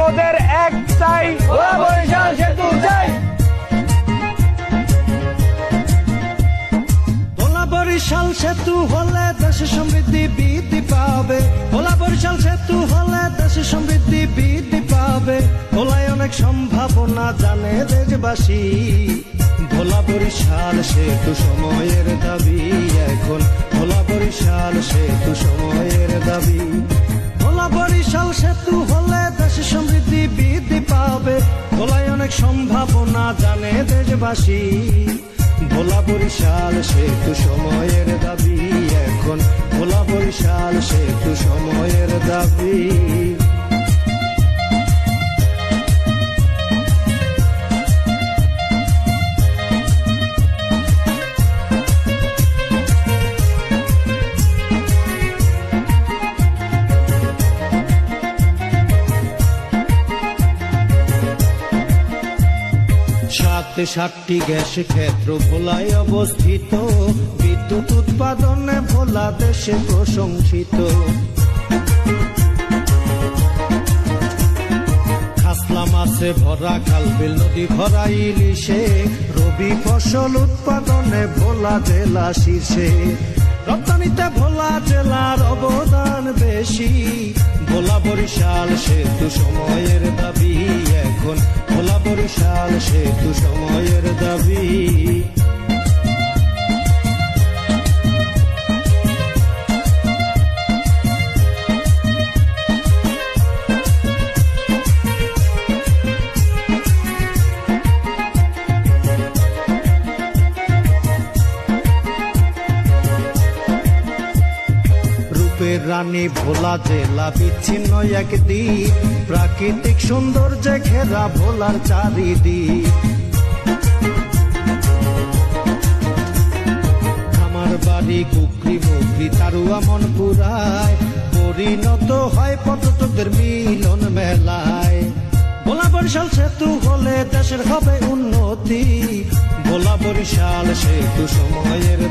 মোদের একটাই, ভোলা বরিশাল সেতু চাই। ভোলা বরিশাল সেতু হলে দেশে সমৃদ্ধি বৃদ্ধি পাবে। ভোলা বরিশাল সেতু হলে দেশে সমৃদ্ধি বৃদ্ধি পাবে। ভোলায় অনেক সম্ভাবনা জানে দেশবাসী। ভোলা বরিশাল সেতু সময়ের দাবি এখন। ভোলা বরিশাল সেতু সময়ের দাবি। ভোলা বরিশাল সেতু হলে দেশে সমৃদ্ধি বৃদ্ধি পাবে। ভোলায় অনেক সম্ভাবনা জানে দেশবাসী। ভোলা বরিশাল সেতু সময়ের দাবি এখন। ভোলা বরিশাল সেতু সময়ের দাবি। সাতটি গ্যাস ক্ষেত্র ভোলায় অবস্থিত। বিদ্যুৎ উৎপাদনে ভোলা দেশে প্রশংসিত। খাসলা মাছে ভরা খালবিল, নদী ভরা ইলিশে। রবি ফসল উৎপাদনে ভোলা জেলা শীর্ষে। রপ্তানিতে ভোলা জেলার অবদান বেশি। ভোলা বরিশাল সেতু সময়ের দাবি এখন। ভোলা বরিশাল সেতু সময়ের দাবি। রানী ভোলা জেলা বিচ্ছিন্ন একদিক। প্রাকৃতিক সৌন্দর্যে ঘেরা ভোলার চারিদিক। খামার বাড়ি কুকরি মুকরি তারুয়া মন পুরায়। পরিণত হয় পর্যটকদের মিলন মেলায়। ভোলা বরিশাল সেতু হলে দেশের হবে উন্নতি। ভোলা বরিশাল সেতু সময়ের